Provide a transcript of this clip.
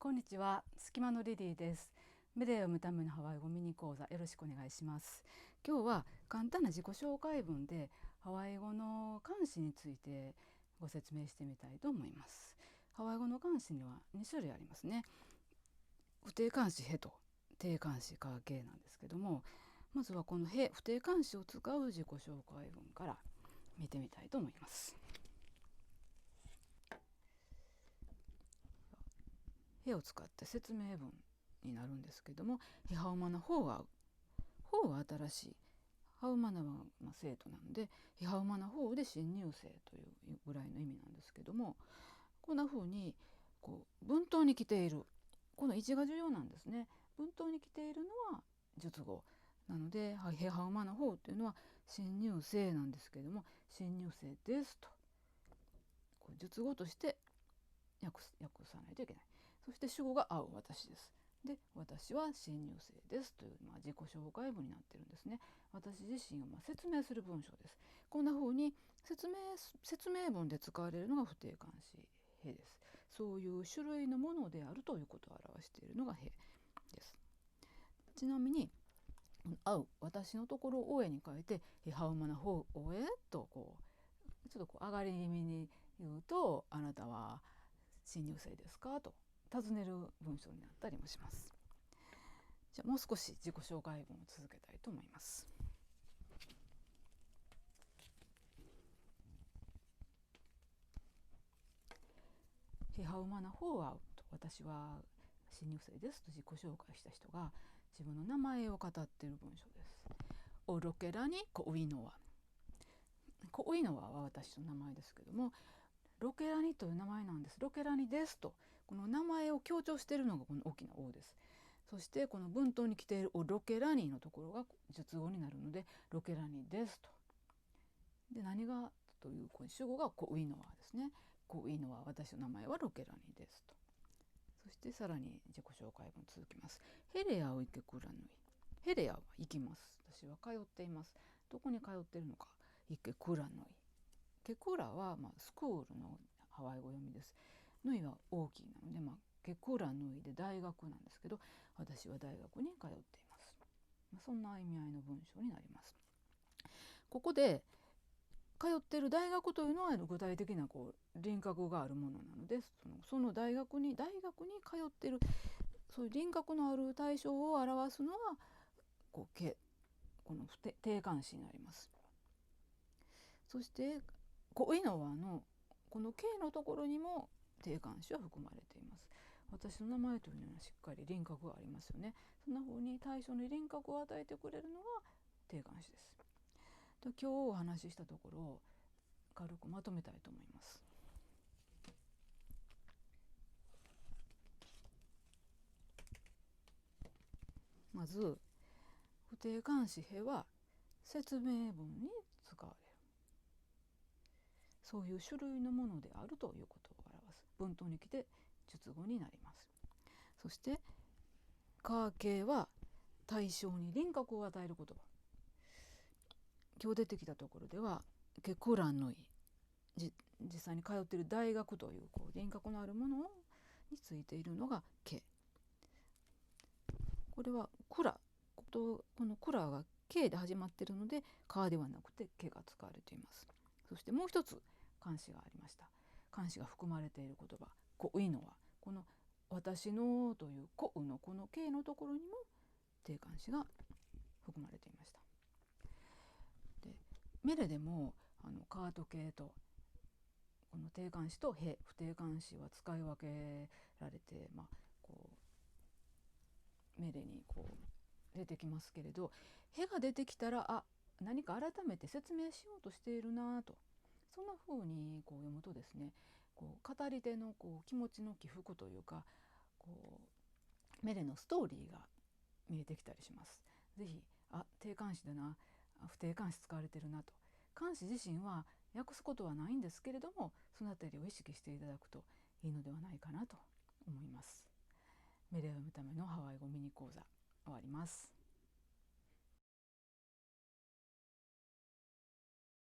こんにちは、隙間のリリーです。目で読むためのハワイ語ミニ講座よろしくお願いします。今日は簡単な自己紹介文でハワイ語の漢詞についてご説明してみたいと思います。ハワイ語の漢詞には2種類ありますね。不定冠詞へと定冠詞かけなんですけども、まずはこのへ不定冠詞を使う自己紹介文から見てみたいと思います。へを使って説明文になるんですけども、ハウマナホーはホーは新しい、ハウマナは生徒なのでハウマナホーで新入生というぐらいの意味なんですけども、こんな風に文頭に来ているこの位置が重要なんですね。文頭に来ているのは述語なのでヘハウマナホーというのは新入生なんですけれども、新入生ですと述語として訳さないといけない。そして主語が会う私です。で、私は新入生ですという、自己紹介文になってるんですね。私自身を説明する文章です。こんな風に説明文で使われるのが不定冠詞へです。そういう種類のものであるということを表しているのがへです。ちなみに会う私のところをおえに変えてハウマナホーおえとちょっと上がり気味に言うと、あなたは新入生ですかと尋ねる文章になったりもします。じゃあもう少し自己紹介文を続けたいと思います。ハウマナホーアウト、私は新入生ですと自己紹介した人が自分の名前を語っている文章です。オロケラにコウイノワ、コウイノワは私の名前ですけども、ロケラニという名前なんです。ロケラニですとこの名前を強調しているのがこの大きな O です。そしてこの文頭に来ているロケラニのところが述語になるのでロケラニですと。で何がという主語がコウイノワですね。コウイノワ、私の名前はロケラニですと。そしてさらに自己紹介文続きます。ヘレアをイケクラヌイ、ヘレアは行きます。私は通っています。どこに通っているのか。イケクラヌイ、ケクラはスクールのハワイ語読みです。ヌイは大きいなので、ケクラヌイで大学なんですけど、私は大学に通っています。そんな意味合いの文章になります。ここで通っている大学というのは具体的な輪郭があるものなので、その大学に通っているそういう輪郭のある対象を表すのはこの定冠詞になります。そしてコイノワのこの K のところにも定冠詞は含まれています。私の名前というのはしっかり輪郭がありますよね。そんな風に対象に輪郭を与えてくれるのが定冠詞です。今日お話ししたところを軽くまとめたいと思います。まず不定冠詞へは説明文に使われる、そういう種類のものであるということを表す文頭に来て述語になります。そしてカー系は対象に輪郭を与える言葉。今日出てきたところではケクランのイ、実際に通っている大学という輪郭のあるものについているのがケ。これはクラ、このクラが K で始まっているのでカではなくてケが使われています。そしてもう一つ冠詞がありました。冠詞が含まれている言葉コウイノは、この私のというコウのこの K のところにも定冠詞が含まれていました。でメレでもカート系とこの定冠詞と不定冠詞は使い分けられて、メレに出てきますけれど、へが出てきたら何か改めて説明しようとしているなと、そんな風に読むとですね、語り手の気持ちの起伏というかメレのストーリーが見えてきたりします。ぜひ定冠詞だな、不定冠詞使われてるなと、冠詞自身は訳すことはないんですけれども、そのあたりを意識していただくといいのではないかなと思います。メレを読むためのハワイ語ミニ講座終わります。